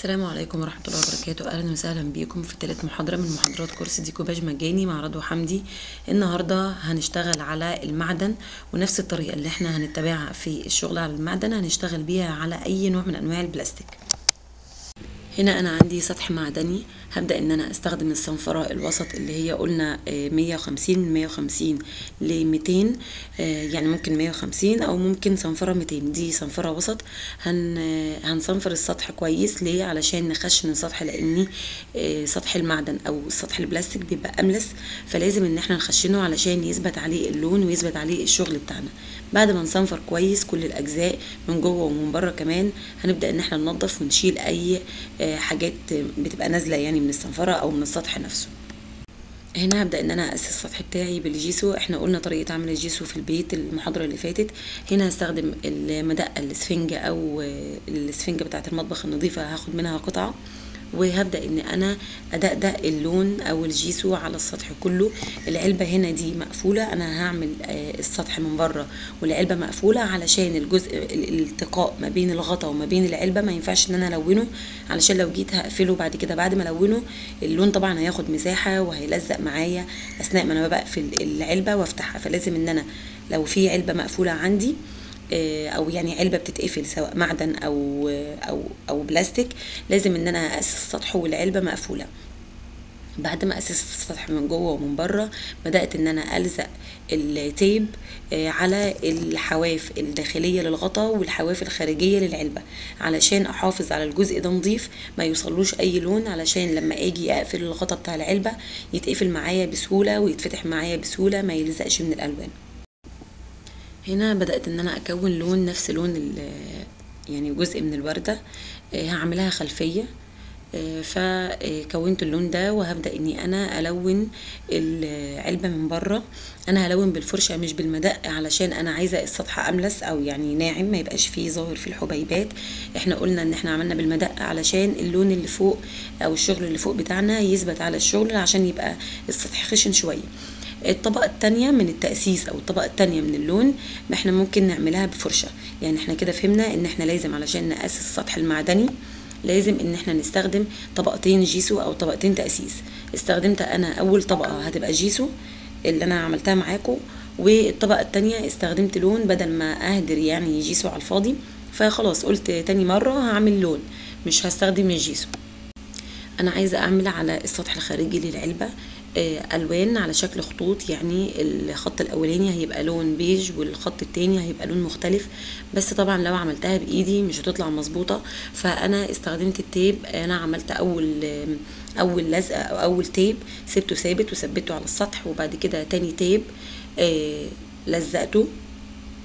السلام عليكم ورحمة الله وبركاته. أهلا وسهلا بيكم في ثالث محاضرة من محاضرات كورس ديكوباج مجاني مع رضوى حمدي. النهاردة هنشتغل على المعدن، ونفس الطريقة اللي احنا هنتبعها في الشغل على المعدن هنشتغل بيها على أي نوع من أنواع البلاستيك. هنا أنا عندي سطح معدني، هبدأ إن أنا أستخدم الصنفرة الوسط اللي هي قلنا 150 من 150 ل 200، يعني ممكن 150 أو ممكن صنفرة 200. دي صنفرة وسط. هنصنفر السطح كويس. ليه؟ علشان نخشن السطح، لأن سطح المعدن أو السطح البلاستيك بيبقى أملس، فلازم إن احنا نخشنه علشان يثبت عليه اللون ويثبت عليه الشغل بتاعنا. بعد ما نصنفر كويس كل الأجزاء من جوه ومن بره كمان، هنبدأ إن احنا ننظف ونشيل أي حاجات بتبقى نازله يعني من الصنفره او من السطح نفسه. هنا هبدأ ان انا اسس السطح بتاعي بالجيسو. احنا قلنا طريقه عمل الجيسو في البيت المحاضره اللي فاتت. هنا هستخدم المدقه الاسفنجه او الاسفنجه بتاعه المطبخ النظيفه، هاخد منها قطعه وهبدأ ان انا ادقدق اللون او الجيسو على السطح كله. العلبة هنا دي مقفولة، انا هعمل السطح من بره والعلبة مقفولة علشان الجزء الالتقاء ما بين الغطا وما بين العلبة ما ينفعش ان انا الونه، علشان لو جيت هقفله بعد كده بعد ما الونه اللون طبعا هياخد مساحة وهيلزق معايا اثناء ما انا بقفل العلبة وافتحها. فلازم ان انا لو في علبة مقفولة عندي او يعني علبه بتتقفل سواء معدن او بلاستيك، لازم ان انا اسس السطح والعلبه مقفوله. بعد ما اسس السطح من جوه ومن بره، بدات ان انا الزق التيب على الحواف الداخليه للغطا والحواف الخارجيه للعلبه، علشان احافظ على الجزء ده نظيف ما يوصلوش اي لون، علشان لما اجي اقفل الغطا بتاع العلبه يتقفل معايا بسهوله ويتفتح معايا بسهوله ما يلزقش من الالوان. هنا بدأت ان انا اكون لون نفس لون يعني جزء من الوردة، هعملها خلفية. فكونت اللون ده وهبدأ اني انا الون العلبة من بره. انا هلون بالفرشة مش بالمدق، علشان انا عايزة السطح املس او يعني ناعم ما يبقاش فيه ظاهر في الحبيبات. احنا قلنا ان احنا عملنا بالمدق علشان اللون اللي فوق او الشغل اللي فوق بتاعنا يثبت على الشغل، عشان يبقى السطح خشن شوية. الطبقة التانية من التأسيس او الطبقة التانية من اللون ما احنا ممكن نعملها بفرشة. يعني احنا كده فهمنا ان احنا لازم علشان نأسس السطح المعدني لازم ان احنا نستخدم طبقتين جيسو او طبقتين تأسيس. استخدمت انا اول طبقة هتبقى جيسو اللي انا عملتها معاكم، والطبقة التانية استخدمت لون بدل ما اهدر يعني جيسو على الفاضي، فخلاص قلت تاني مرة هعمل لون مش هستخدم الجيسو. انا عايزة اعمل على السطح الخارجي للعلبة الوان على شكل خطوط، يعني الخط الاولاني هيبقى لون بيج والخط التاني هيبقى لون مختلف، بس طبعا لو عملتها بايدي مش هتطلع مظبوطه. فانا استخدمت التيب. انا عملت اول لزقه او اول تيب سبته ثابت وثبته على السطح، وبعد كده تاني تيب لزقته،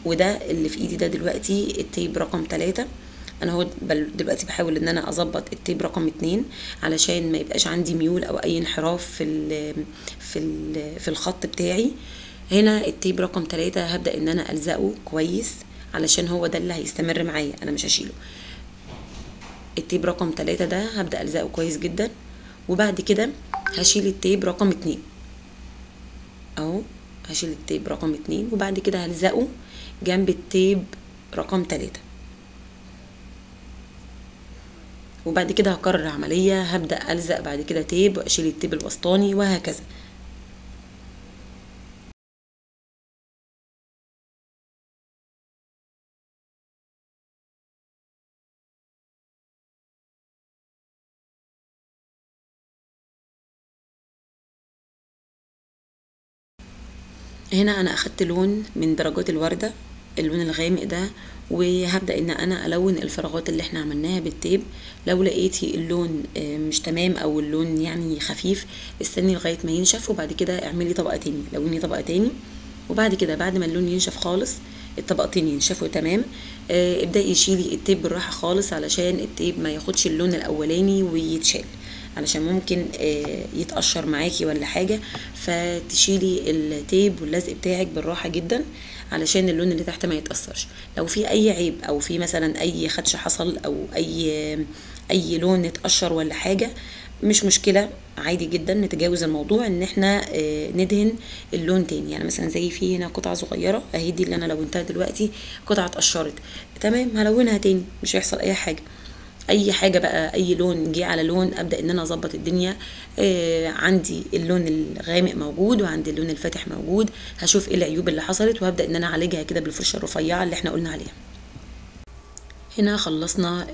وده اللي في ايدي ده دلوقتي التيب رقم 3. انا هو دلوقتي بحاول ان انا اظبط التيب رقم 2 علشان ما يبقاش عندي ميول او اي انحراف في الخط بتاعي. هنا التيب رقم 3 هبدأ ان انا الزقه كويس علشان هو ده اللي هيستمر معايا، انا مش هشيله. التيب رقم 3 ده هبدأ الزقه كويس جدا، وبعد كده هشيل التيب رقم 2 اهو. هشيل التيب رقم 2 وبعد كده هلزقه جنب التيب رقم 3، وبعد كده هكرر العملية. هبدأ ألزق بعد كده تيب وأشيل التيب الوسطاني وهكذا. هنا أنا أخدت لون من درجات الوردة، اللون الغامق ده، وهبدأ ان انا الون الفراغات اللي احنا عملناها بالتيب. لو لقيتي اللون مش تمام او اللون يعني خفيف، استني لغاية ما ينشف وبعد كده اعملي طبقة تاني، لوني طبقة تاني، وبعد كده بعد ما اللون ينشف خالص الطبقتين ينشفوا تمام، ابدأي شيلي التيب بالراحة خالص علشان التيب ما ياخدش اللون الاولاني ويتشال، علشان ممكن يتقشر معاكي ولا حاجة. فتشيلي التيب واللزق بتاعك بالراحة جدا علشان اللون اللي تحت ما يتأثرش. لو في اي عيب او في مثلا اي خدش حصل او اي لون اتقشر ولا حاجة، مش مشكلة، عادي جدا نتجاوز الموضوع ان احنا ندهن اللون تاني. يعني مثلا زي في هنا قطعة صغيرة اهي، دي اللي انا لونتها دلوقتي، قطعة اتقشرت تمام، هلونها تاني مش هيحصل اي حاجة. اي حاجه بقى، اي لون جه على لون ابدا ان انا اظبط الدنيا. عندي اللون الغامق موجود وعندي اللون الفاتح موجود، هشوف ايه العيوب اللي حصلت وهبدا ان انا اعالجها كده بالفرشه الرفيعه اللي احنا قلنا عليها. هنا خلصنا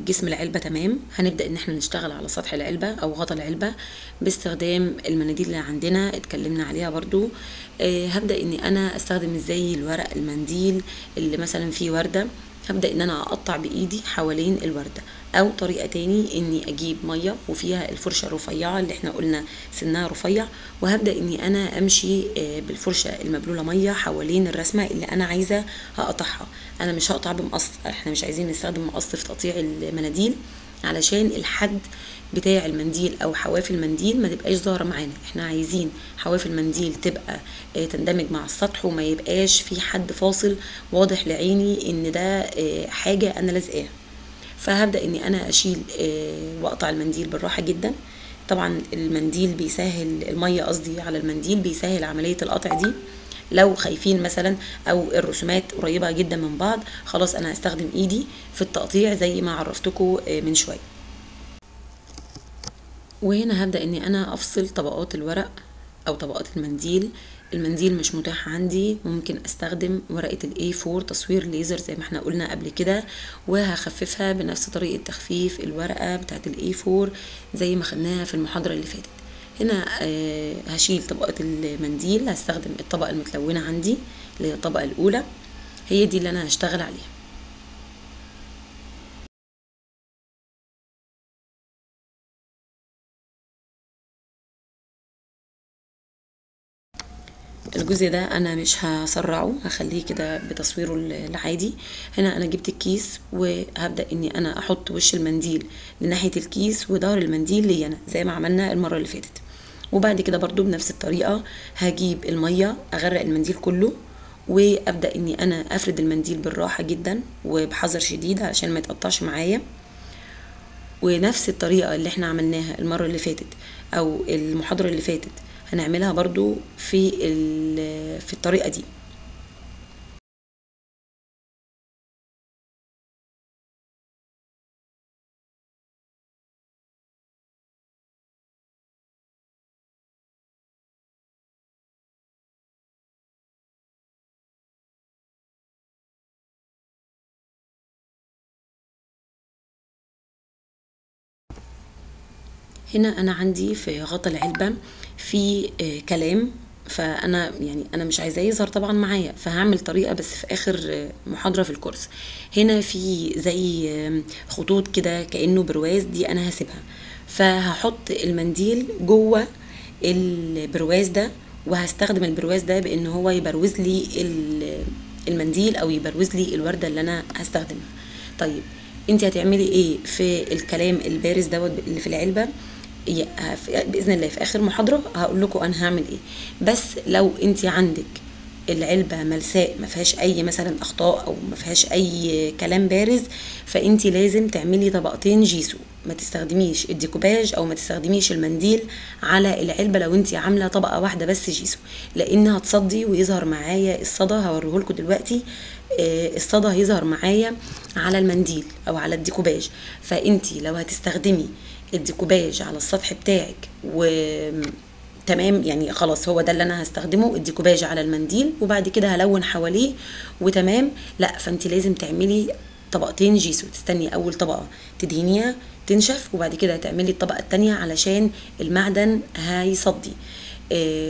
جسم العلبة تمام. هنبدأ ان احنا نشتغل على سطح العلبة او غطا العلبة باستخدام المناديل اللي عندنا اتكلمنا عليها برضو. هبدأ اني انا استخدم ازاي الورق المنديل اللي مثلا فيه وردة، هبدأ ان انا اقطع بايدي حوالين الوردة، او طريقة تاني اني اجيب مية وفيها الفرشة الرفيعة اللي احنا قلنا سنها رفيع، وهبدأ اني انا امشي بالفرشة المبلولة مية حوالين الرسمة اللي انا عايزة هقطعها. انا مش هقطع بمقص، احنا مش عايزين نستخدم مقص في تقطيع المناديل علشان الحد بتاع المنديل او حواف المنديل ما تبقاش ظاهره معانا. احنا عايزين حواف المنديل تبقى تندمج مع السطح وما يبقاش في حد فاصل واضح لعيني ان ده حاجه انا لازقاها. فهبدا اني انا اشيل واقطع المنديل بالراحه جدا. طبعا المنديل بيسهل الميه قصدي على المنديل بيسهل عمليه القطع دي. لو خايفين مثلا او الرسومات قريبه جدا من بعض، خلاص انا هستخدم ايدي في التقطيع زي ما عرفتكم من شويه. وهنا هبدأ اني انا افصل طبقات الورق او طبقات المنديل. المنديل مش متاح عندي، ممكن استخدم ورقة A4 تصوير ليزر زي ما احنا قلنا قبل كده، وهخففها بنفس طريقة تخفيف الورقة بتاعت A4 زي ما خدناها في المحاضرة اللي فاتت. هنا هشيل طبقة المنديل، هستخدم الطبقة المتلونة عندي اللي هي الطبقة الاولى، هي دي اللي انا هشتغل عليها. الجزء ده انا مش هسرعه، هخليه كده بتصويره العادي. هنا انا جبت الكيس وهبدأ اني انا احط وش المنديل لناحية الكيس وظهر المنديل لي انا زي ما عملنا المرة اللي فاتت. وبعد كده برضو بنفس الطريقة هجيب المية اغرق المنديل كله، وابدأ اني انا افرد المنديل بالراحة جدا وبحذر شديد علشان ما يتقطعش معايا. ونفس الطريقة اللي احنا عملناها المرة اللي فاتت او المحاضرة اللي فاتت هنعملها برضو في الطريقة دي. هنا انا عندي في غطا العلبة في كلام، فانا يعني انا مش عايزاه يظهر طبعا معايا، فهعمل طريقة بس في اخر محاضرة في الكورس. هنا في زي خطوط كده كأنه برواز، دي انا هسيبها، فهحط المنديل جوه البرواز ده، وهستخدم البرواز ده بان هو يبروز لي المنديل او يبروز لي الوردة اللي انا هستخدمها. طيب انت هتعملي ايه في الكلام البارز دوت اللي في العلبة؟ باذن الله في اخر محاضره هقول لكم انا هعمل ايه. بس لو انت عندك العلبه ملساء ما فيهاش اي مثلا اخطاء او ما فيهاش اي كلام بارز، فانت لازم تعملي طبقتين جيسو، ما تستخدميش الديكوباج او ما تستخدميش المنديل على العلبه لو انت عامله طبقه واحده بس جيسو، لان هتصدي ويظهر معايا الصدى. هوريه لكم دلوقتي. الصدى هيظهر معايا على المنديل او على الديكوباج. فانت لو هتستخدمي الديكوباج على السطح بتاعك تمام، يعني خلاص هو ده اللي انا هستخدمه، الديكوباج على المنديل وبعد كده هلون حواليه وتمام، لا فانت لازم تعملي طبقتين جيسو، تستني اول طبقه تدهنيها تنشف وبعد كده تعملي الطبقه التانية علشان المعدن هيصدي.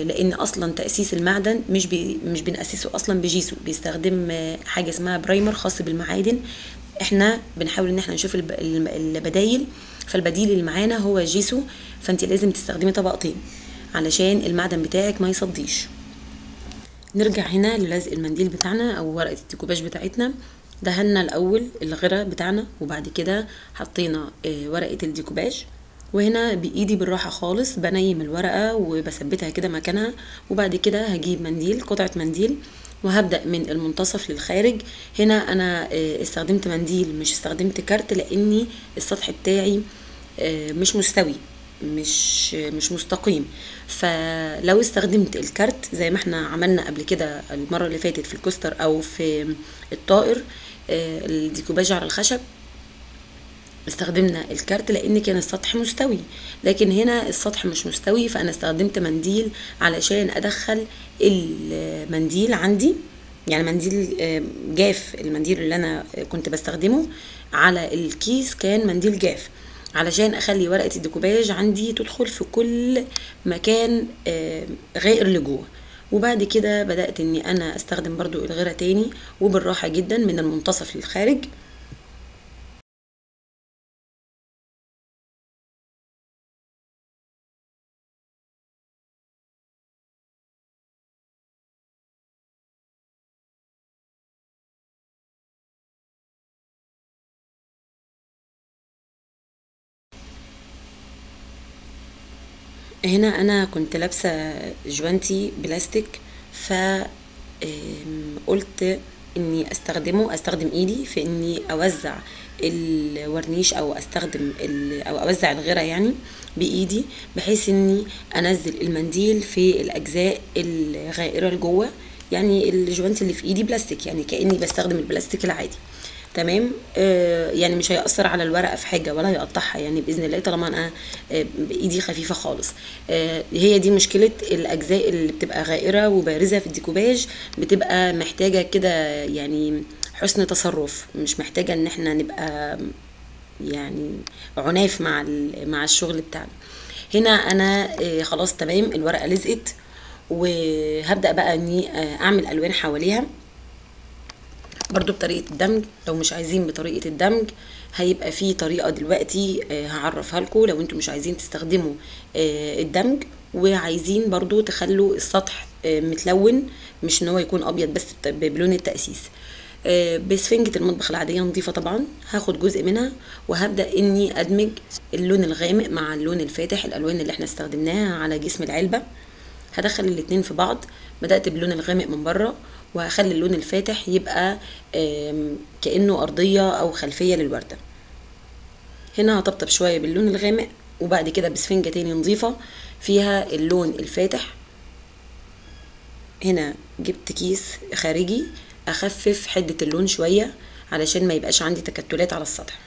لان اصلا تاسيس المعدن مش بنأسسه اصلا بجيسو، بيستخدم حاجه اسمها برايمر خاص بالمعادن. احنا بنحاول ان احنا نشوف البدايل، فالبديل اللي معانا هو جيسو، فانت لازم تستخدمي طبقتين علشان المعدن بتاعك ما يصديش. نرجع هنا للزق المنديل بتاعنا او ورقه الديكوباج بتاعتنا. دهنا الاول الغرة بتاعنا وبعد كده حطينا ورقه الديكوباج، وهنا بايدي بالراحه خالص بنيم الورقه وبثبتها كده مكانها، وبعد كده هجيب منديل قطعه منديل وهبدأ من المنتصف للخارج. هنا انا استخدمت منديل مش استخدمت كارت لاني السطح بتاعي مش مستوي، مش مستقيم. فلو استخدمت الكارت زي ما احنا عملنا قبل كده المرة اللي فاتت في الكوستر او في الطائر الديكوباج على الخشب، استخدمنا الكارت لان كان السطح مستوي، لكن هنا السطح مش مستوي، فانا استخدمت منديل علشان ادخل المنديل عندي، يعني منديل جاف. المنديل اللي انا كنت بستخدمه على الكيس كان منديل جاف، علشان اخلي ورقة الديكوباج عندي تدخل في كل مكان غائر لجوه. وبعد كده بدأت اني انا استخدم برضو الغيرة تاني وبالراحة جدا من المنتصف للخارج. هنا انا كنت لابسه جوانتي بلاستيك، ف قلت اني استخدم ايدي في اني اوزع الورنيش، او استخدم او اوزع الغيره يعني بايدي، بحيث اني انزل المنديل في الاجزاء الغائره لجوه. يعني الجوانتي اللي في ايدي بلاستيك، يعني كاني بستخدم البلاستيك العادي. تمام. يعني مش هيأثر على الورقة في حاجة ولا هيقطعها يعني بإذن الله، طالما أنا بإيدي خفيفة خالص. هي دي مشكلة الأجزاء اللي بتبقى غائرة وبارزة في الديكوباج، بتبقى محتاجة كده يعني حسن تصرف، مش محتاجة ان احنا نبقى يعني عناف مع الشغل بتاعنا. هنا انا خلاص تمام، الورقة لزقت، وهبدأ بقى اني اعمل الوان حواليها برضو بطريقة الدمج. لو مش عايزين بطريقة الدمج هيبقى في طريقة دلوقتي هعرفها لكم، لو انتم مش عايزين تستخدموا الدمج وعايزين برضو تخلوا السطح متلون، مش ان هو يكون ابيض بس بلون التأسيس. بسفنجة المطبخ العادية نظيفة طبعا، هاخد جزء منها وهبدأ اني ادمج اللون الغامق مع اللون الفاتح، الالوان اللي احنا استخدمناها على جسم العلبة. هدخل الاتنين في بعض، بدأت باللون الغامق من بره، وهخلي اللون الفاتح يبقى كأنه أرضية أو خلفية للوردة. هنا هطبطب شوية باللون الغامق، وبعد كده بسفنجة تاني نظيفة فيها اللون الفاتح. هنا جبت كيس خارجي أخفف حدة اللون شوية علشان ما يبقاش عندي تكتلات على السطح.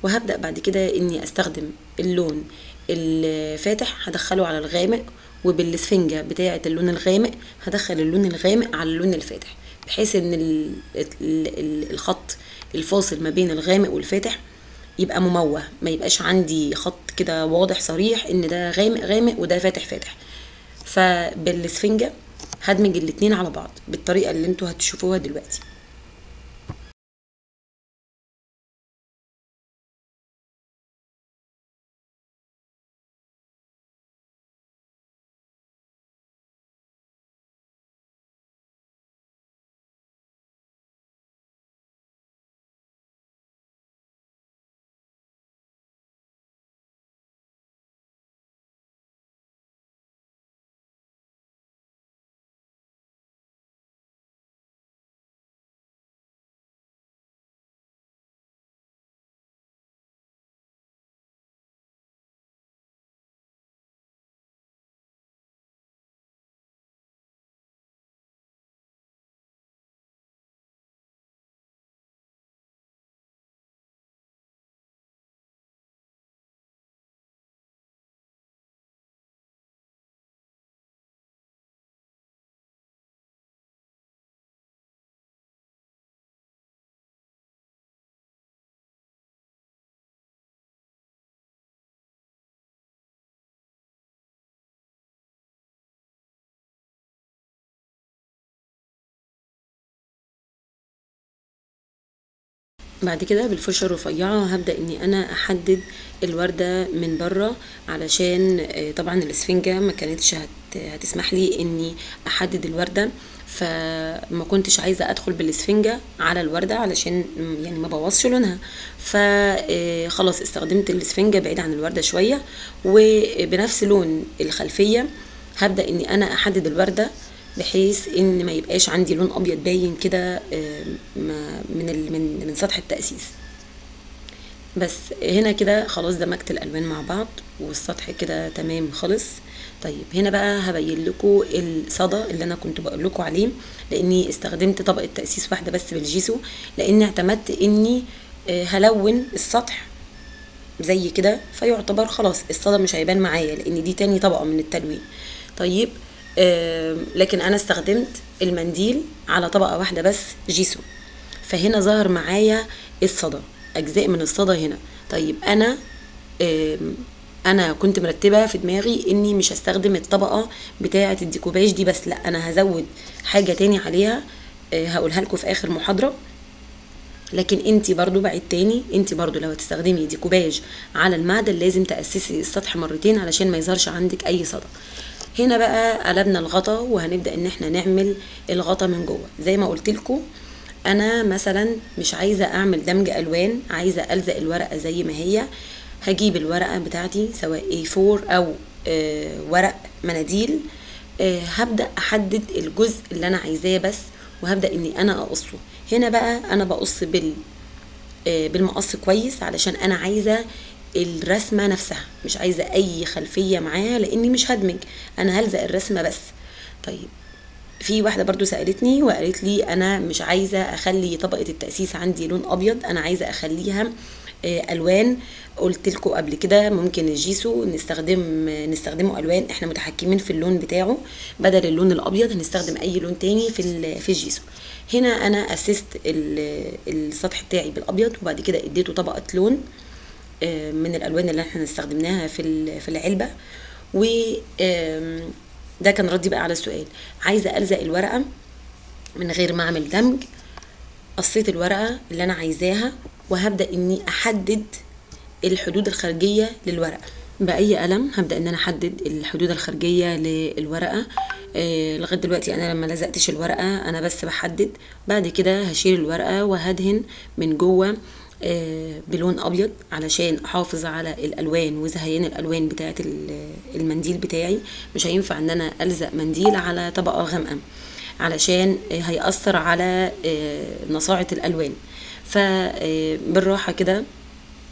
وهبدأ بعد كده إني أستخدم اللون الفاتح هدخله على الغامق، وبالسفنجة بتاعة اللون الغامق هدخل اللون الغامق على اللون الفاتح، بحيث ان الخط الفاصل ما بين الغامق والفاتح يبقى مموه، ما يبقاش عندي خط كده واضح صريح ان ده غامق غامق وده فاتح فاتح. فبالسفنجة هدمج الاتنين على بعض بالطريقة اللي انتوا هتشوفوها دلوقتي. بعد كده بالفرشة الرفيعة هبدأ اني انا احدد الوردة من بره، علشان طبعا الاسفنجة ما كانتش هتسمح لي اني احدد الوردة، فما كنتش عايزة ادخل بالاسفنجة على الوردة علشان يعني ما بوظش لونها. فخلاص استخدمت الاسفنجة بعيد عن الوردة شوية، وبنفس لون الخلفية هبدأ اني انا احدد الوردة، بحيث ان ما يبقاش عندي لون ابيض باين كده من سطح التأسيس. بس هنا كده خلاص دمجت الالوان مع بعض والسطح كده تمام خالص. طيب هنا بقى هبين لكم الصدى اللي انا كنت بقول لكم عليه، لاني استخدمت طبقة تأسيس واحدة بس بالجيسو، لاني اعتمدت اني هلون السطح زي كده، فيعتبر خلاص الصدى مش هيبان معايا لان دي تاني طبقة من التلوين. طيب لكن انا استخدمت المنديل على طبقة واحدة بس جيسو، فهنا ظهر معايا الصدى، اجزاء من الصدى هنا. طيب انا كنت مرتبة في دماغي اني مش هستخدم الطبقة بتاعة الديكوباج دي بس، لا انا هزود حاجة تاني عليها هقولها لكم في اخر محاضرة. لكن انتي برضو بعد تاني، انتي برضو لو هتستخدمي ديكوباج على المعدن لازم تأسسي السطح مرتين علشان ما يظهرش عندك اي صدى. هنا بقى قلبنا الغطا وهنبدأ ان احنا نعمل الغطا من جوه. زي ما قلت لكم انا مثلا مش عايزة اعمل دمج الوان، عايزة الزق الورقة زي ما هي. هجيب الورقة بتاعتي سواء A4 او ورق مناديل، هبدأ احدد الجزء اللي انا عايزاه بس، وهبدأ اني انا اقصه. هنا بقى انا بقص بالمقص كويس علشان انا عايزة الرسمة نفسها، مش عايزة اي خلفية معاها لاني مش هدمج، انا هلزق الرسمة بس. طيب في واحدة برضو سألتني وقالت لي انا مش عايزة اخلي طبقة التأسيس عندي لون ابيض، انا عايزة اخليها الوان. قلت لكم قبل كده ممكن الجيسو نستخدمه الوان، احنا متحكمين في اللون بتاعه، بدل اللون الابيض هنستخدم اي لون تاني في الجيسو. هنا انا اسست السطح بتاعي بالابيض، وبعد كده اديته طبقة لون من الالوان اللي احنا استخدمناها في العلبة. و ده كان ردي بقى على السؤال. عايزة الزق الورقة من غير ما اعمل دمج، قصيت الورقة اللي انا عايزاها وهبدأ اني احدد الحدود الخارجية للورقة بأي قلم. هبدأ ان انا احدد الحدود الخارجية للورقة. لغاية دلوقتي انا لما لزقتش الورقة انا بس بحدد، بعد كده هشيل الورقة وهدهن من جوه بلون ابيض علشان احافظ على الالوان وزهيان الالوان بتاعه المنديل بتاعي. مش هينفع ان انا الزق منديل على طبقة غامقة علشان هيأثر على نصاعة الالوان. فبالراحة كده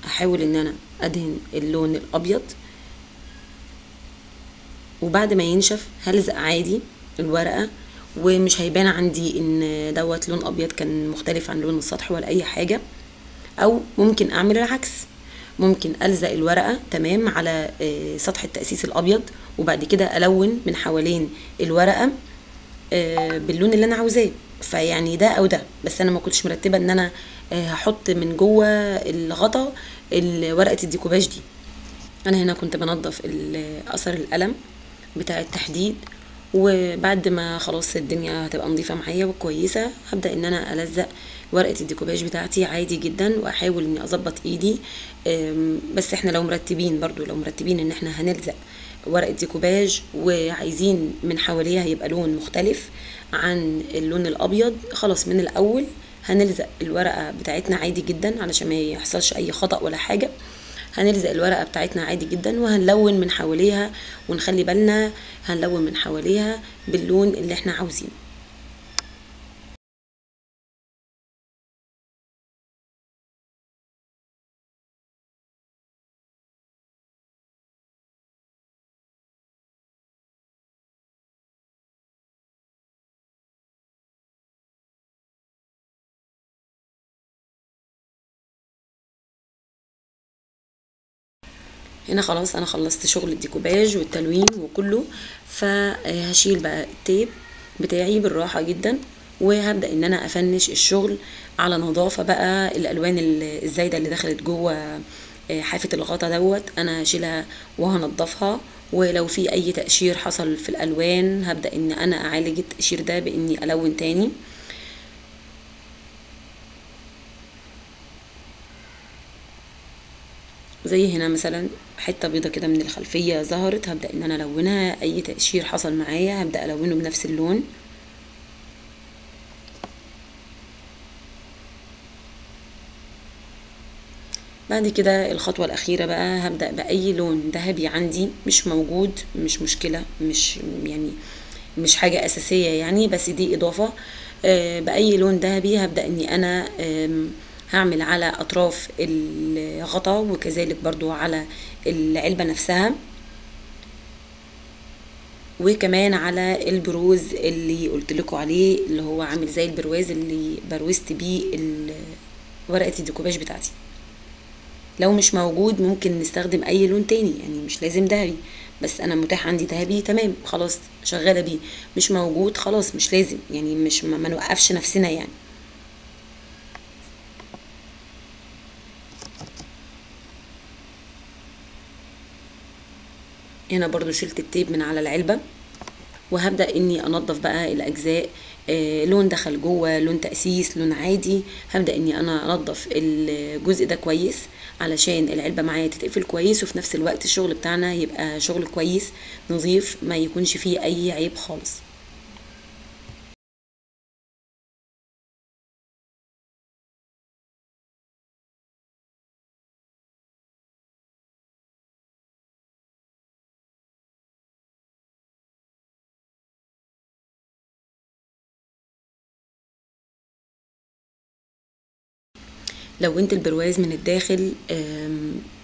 هحاول ان انا ادهن اللون الابيض، وبعد ما ينشف هلزق عادي الورقة، ومش هيبان عندي ان دوت لون ابيض كان مختلف عن لون السطح ولا اي حاجة. او ممكن اعمل العكس، ممكن الزق الورقة تمام على سطح التأسيس الابيض، وبعد كده الون من حوالين الورقة باللون اللي انا عاوزاه. فيعني ده او ده، بس انا ما كنتش مرتبة ان انا هحط من جوه الغطا ورقة الديكوباج دي. انا هنا كنت بنضف اثر القلم بتاع التحديد، وبعد ما خلاص الدنيا هتبقى نظيفة معايا وكويسة هبدأ ان انا الزق ورقة الديكوباج بتاعتي عادي جدا، واحاول اني اظبط ايدي. بس احنا لو مرتبين برضو، لو مرتبين ان احنا هنلزق ورقة ديكوباج وعايزين من حواليها يبقى لون مختلف عن اللون الابيض، خلاص من الاول هنلزق الورقة بتاعتنا عادي جدا علشان ما يحصلش اي خطأ ولا حاجة. هنلزق الورقة بتاعتنا عادي جدا وهنلون من حواليها، ونخلي بالنا هنلون من حواليها باللون اللي احنا عاوزينه. هنا خلاص انا خلصت شغل الديكوباج والتلوين وكله، فهشيل بقى التيب بتاعي بالراحة جدا، وهبدأ ان انا افنش الشغل على نظافة. بقى الالوان الزايدة اللي دخلت جوه حافة الغطا دوت انا هشيلها وهنضفها، ولو في اي تقشير حصل في الالوان هبدأ ان انا اعالج التقشير ده باني الون تاني. زي هنا مثلا حته بيضه كده من الخلفيه ظهرت، هبدا ان انا الونها. اي تقشير حصل معايا هبدا الونه بنفس اللون. بعد كده الخطوه الاخيره بقى هبدا باي لون ذهبي عندي مش موجود، مش مشكله، مش حاجه اساسيه يعني، بس دي اضافه. باي لون ذهبي هبدا اني انا هعمل على اطراف الغطا، وكذلك برضو على العلبة نفسها، وكمان على البروز اللي قلت لكم عليه اللي هو عامل زي البرواز اللي بروزت بيه ورقة الديكوباج بتاعتي. لو مش موجود ممكن نستخدم اي لون تاني، يعني مش لازم ذهبي، بس انا متاح عندي ذهبي تمام خلاص شغاله بيه. مش موجود خلاص مش لازم، يعني مش ما نوقفش نفسنا يعني. هنا برضو شلت التيب من على العلبه، وهبدأ اني انضف بقى الاجزاء. لون دخل جوه، لون تأسيس، لون عادي، هبدأ اني انا انضف الجزء ده كويس علشان العلبة معايا تتقفل كويس، وفي نفس الوقت الشغل بتاعنا يبقى شغل كويس نظيف ما يكونش فيه اي عيب خالص. لو انت البرواز من الداخل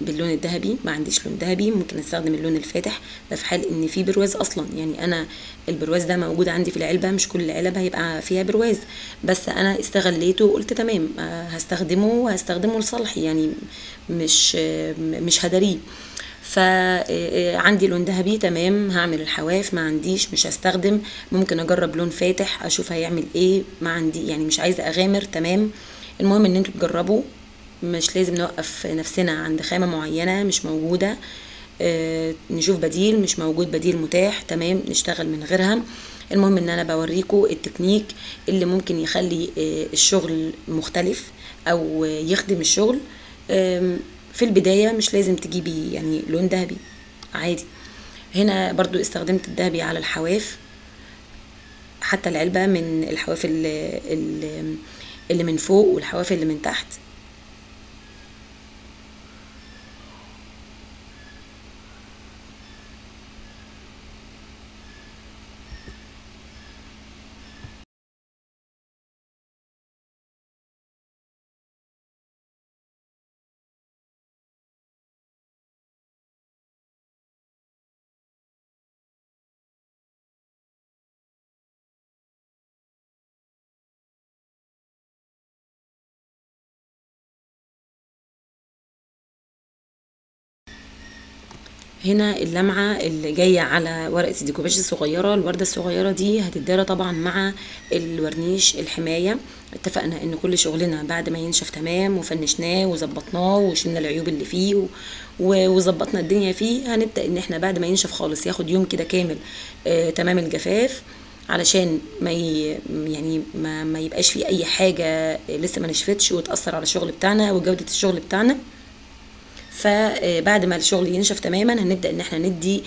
باللون الذهبي، ما عنديش لون ذهبي، ممكن استخدم اللون الفاتح، ده في حال ان في برواز اصلا. يعني انا البرواز ده موجود عندي في العلبه، مش كل العلب هيبقى فيها برواز، بس انا استغليته وقلت تمام هستخدمه وهستخدمه لصالحي، يعني مش هداريه. فعندي لون ذهبي تمام، هعمل الحواف. ما عنديش مش هستخدم، ممكن اجرب لون فاتح اشوف هيعمل ايه. ما عندي يعني مش عايزه اغامر تمام. المهم ان انتوا تجربوا، مش لازم نوقف نفسنا عند خامة معينة مش موجودة. نشوف بديل، مش موجود بديل متاح تمام نشتغل من غيرها. المهم ان انا بوريكم التكنيك اللي ممكن يخلي الشغل مختلف او يخدم الشغل. في البداية مش لازم تجيبي يعني لون ذهبي، عادي. هنا برضو استخدمت الذهبي على الحواف، حتى العلبة من الحواف اللي من فوق والحواف اللي من تحت. هنا اللمعة اللي جاية على ورقة الديكوباج الصغيرة، الوردة الصغيرة دي هتتدارى طبعا مع الورنيش الحماية. اتفقنا ان كل شغلنا بعد ما ينشف تمام وفنشناه وظبطناه وشلنا العيوب اللي فيه وظبطنا الدنيا فيه، هنبدأ ان احنا بعد ما ينشف خالص ياخد يوم كده كامل تمام الجفاف، علشان يعني ما يبقاش فيه اي حاجة لسه ما نشفتش وتأثر على الشغل بتاعنا وجودة الشغل بتاعنا. فبعد ما الشغل ينشف تماما هنبدأ ان احنا ندي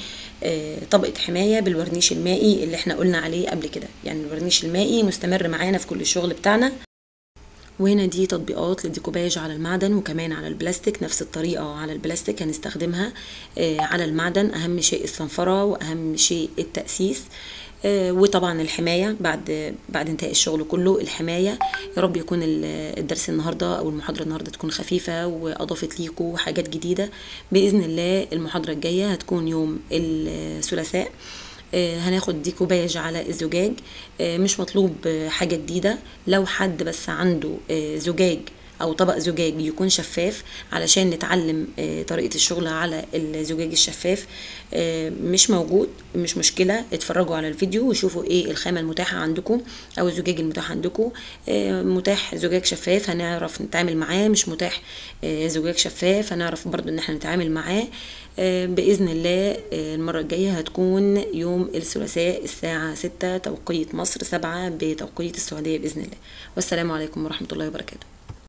طبقة حماية بالورنيش المائي اللي احنا قلنا عليه قبل كده. يعني الورنيش المائي مستمر معانا في كل الشغل بتاعنا. وهنا دي تطبيقات للديكوباج على المعدن وكمان على البلاستيك، نفس الطريقة على البلاستيك هنستخدمها على المعدن. اهم شيء الصنفرة واهم شيء التأسيس، وطبعا الحماية بعد انتهاء الشغل كله الحماية. يا رب يكون الدرس النهاردة او المحاضرة النهاردة تكون خفيفة واضافت ليكم حاجات جديدة. بإذن الله المحاضرة الجاية هتكون يوم الثلاثاء. هناخد ديكوباج على الزجاج. مش مطلوب حاجة جديدة، لو حد بس عنده زجاج او طبق زجاج يكون شفاف علشان نتعلم طريقة الشغل على الزجاج الشفاف. مش موجود مش مشكلة، اتفرجوا على الفيديو وشوفوا ايه الخامة المتاحة عندكم او الزجاج المتاح عندكم. متاح زجاج شفاف هنعرف نتعامل معاه، مش متاح زجاج شفاف هنعرف برضو ان احنا نتعامل معاه. بإذن الله المرة الجاية هتكون يوم الثلاثاء الساعة 6 توقيت مصر، 7 بتوقيت السعودية بإذن الله. والسلام عليكم ورحمة الله وبركاته.